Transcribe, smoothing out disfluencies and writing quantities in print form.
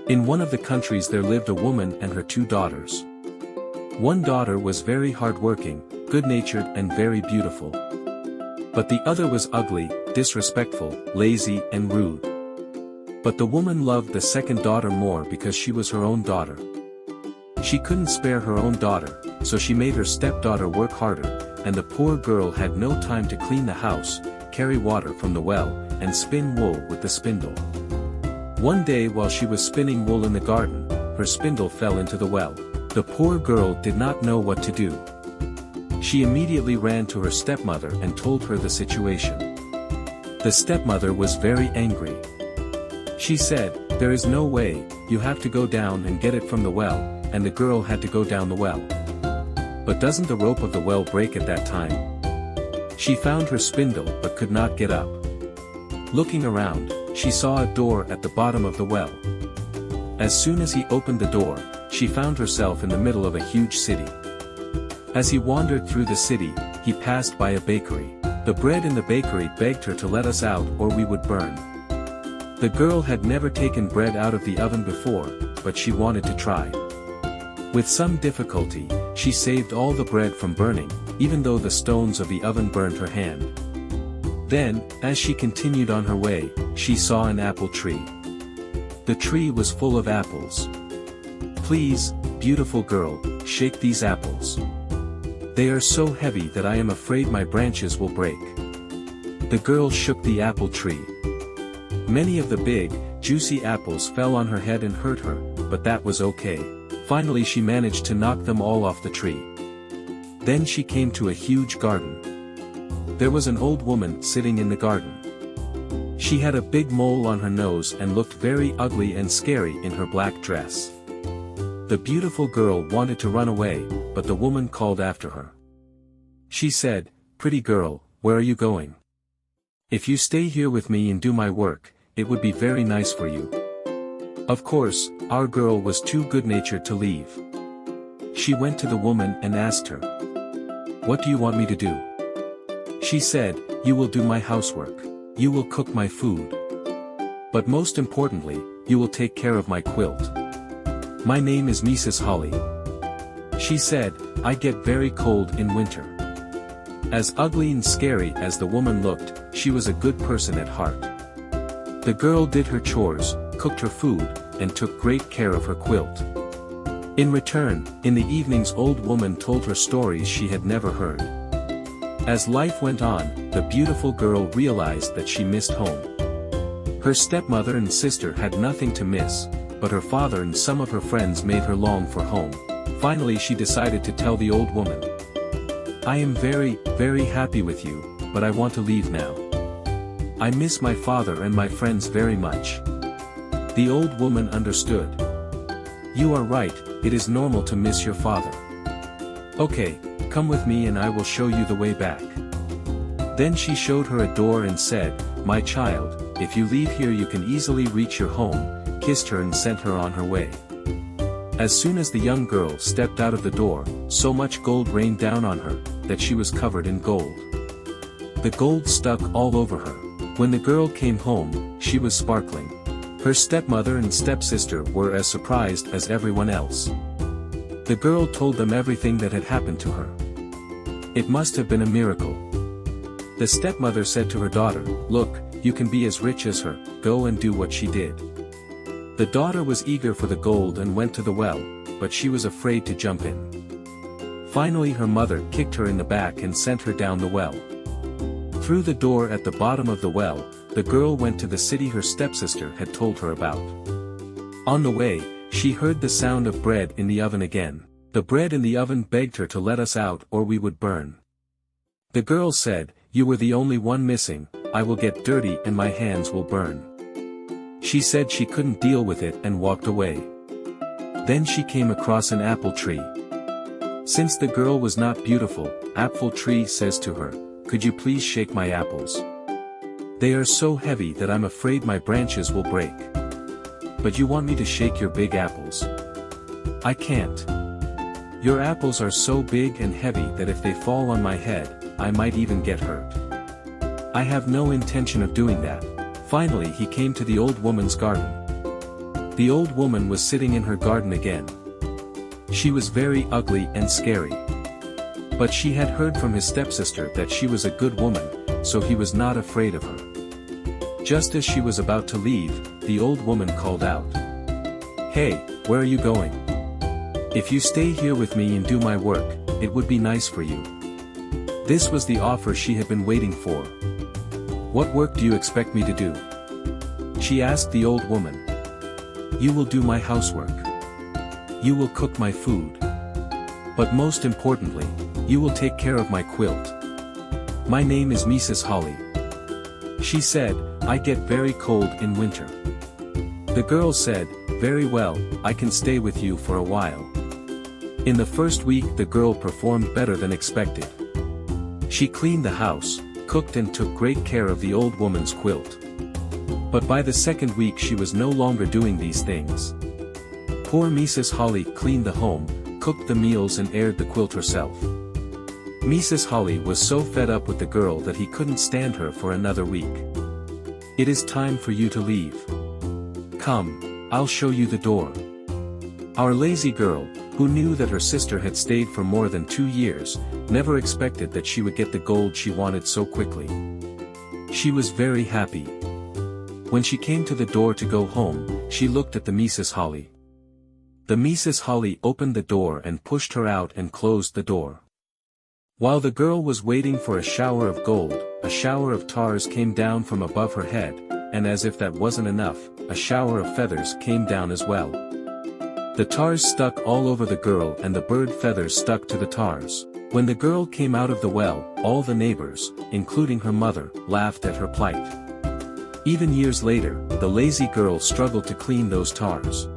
In one of the countries there lived a woman and her two daughters. One daughter was very hard-working, good-natured and very beautiful. But the other was ugly, disrespectful, lazy and rude. But the woman loved the second daughter more because she was her own daughter. She couldn't spare her own daughter, so she made her stepdaughter work harder, and the poor girl had no time to clean the house, carry water from the well, and spin wool with the spindle. One day while she was spinning wool in the garden, her spindle fell into the well. The poor girl did not know what to do. She immediately ran to her stepmother and told her the situation. The stepmother was very angry. She said, "There is no way, you have to go down and get it from the well," and the girl had to go down the well. But doesn't the rope of the well break at that time? She found her spindle but could not get up. Looking around, she saw a door at the bottom of the well. As soon as he opened the door, she found herself in the middle of a huge city. As he wandered through the city, he passed by a bakery. The bread in the bakery begged her to let us out or we would burn. The girl had never taken bread out of the oven before, but she wanted to try. With some difficulty, she saved all the bread from burning, even though the stones of the oven burned her hand. Then, as she continued on her way, she saw an apple tree. The tree was full of apples. "Please, beautiful girl, shake these apples. They are so heavy that I am afraid my branches will break." The girl shook the apple tree. Many of the big, juicy apples fell on her head and hurt her, but that was okay. Finally she managed to knock them all off the tree. Then she came to a huge garden. There was an old woman sitting in the garden. She had a big mole on her nose and looked very ugly and scary in her black dress. The beautiful girl wanted to run away, but the woman called after her. She said, "Pretty girl, where are you going? If you stay here with me and do my work, it would be very nice for you." Of course, our girl was too good-natured to leave. She went to the woman and asked her, "What do you want me to do?" She said, "You will do my housework. You will cook my food. But most importantly, you will take care of my quilt. My name is Mrs. Holly." She said, "I get very cold in winter." As ugly and scary as the woman looked, she was a good person at heart. The girl did her chores, cooked her food, and took great care of her quilt. In return, in the evenings old woman told her stories she had never heard. As life went on, the beautiful girl realized that she missed home. Her stepmother and sister had nothing to miss, but her father and some of her friends made her long for home. Finally she decided to tell the old woman, "I am very, very happy with you, but I want to leave now. I miss my father and my friends very much." The old woman understood. "You are right, it is normal to miss your father. Okay, come with me and I will show you the way back." Then she showed her a door and said, "My child, if you leave here you can easily reach your home," kissed her and sent her on her way. As soon as the young girl stepped out of the door, so much gold rained down on her, that she was covered in gold. The gold stuck all over her. When the girl came home, she was sparkling. Her stepmother and stepsister were as surprised as everyone else. The girl told them everything that had happened to her. It must have been a miracle. The stepmother said to her daughter, "Look, you can be as rich as her, go and do what she did." The daughter was eager for the gold and went to the well, but she was afraid to jump in. Finally her mother kicked her in the back and sent her down the well. Through the door at the bottom of the well, the girl went to the city her stepsister had told her about. On the way, she heard the sound of bread in the oven again. The bread in the oven begged her to let us out or we would burn. The girl said, "You were the only one missing, I will get dirty and my hands will burn." She said she couldn't deal with it and walked away. Then she came across an apple tree. Since the girl was not beautiful, apple tree says to her, "Could you please shake my apples? They are so heavy that I'm afraid my branches will break." "But you want me to shake your big apples?" "I can't. Your apples are so big and heavy that if they fall on my head, I might even get hurt. I have no intention of doing that." Finally he came to the old woman's garden. The old woman was sitting in her garden again. She was very ugly and scary. But she had heard from his stepsister that she was a good woman, so he was not afraid of her. Just as she was about to leave, the old woman called out, "Hey, where are you going? If you stay here with me and do my work, it would be nice for you." This was the offer she had been waiting for. "What work do you expect me to do?" she asked the old woman. "You will do my housework. You will cook my food. But most importantly, you will take care of my quilt. My name is Mrs. Holly." She said, "I get very cold in winter." The girl said, "Very well, I can stay with you for a while." In the first week the girl performed better than expected. She cleaned the house, cooked and took great care of the old woman's quilt. But by the second week she was no longer doing these things. Poor Mrs. Holly cleaned the home, cooked the meals and aired the quilt herself. Mrs. Holly was so fed up with the girl that he couldn't stand her for another week. "It is time for you to leave. Come, I'll show you the door." Our lazy girl, who knew that her sister had stayed for more than 2 years, never expected that she would get the gold she wanted so quickly. She was very happy. When she came to the door to go home, she looked at the Mrs. Holly. The Mrs. Holly opened the door and pushed her out and closed the door. While the girl was waiting for a shower of gold, a shower of tars came down from above her head, and as if that wasn't enough, a shower of feathers came down as well. The tars stuck all over the girl and the bird feathers stuck to the tars. When the girl came out of the well, all the neighbors, including her mother, laughed at her plight. Even years later, the lazy girl struggled to clean those tars.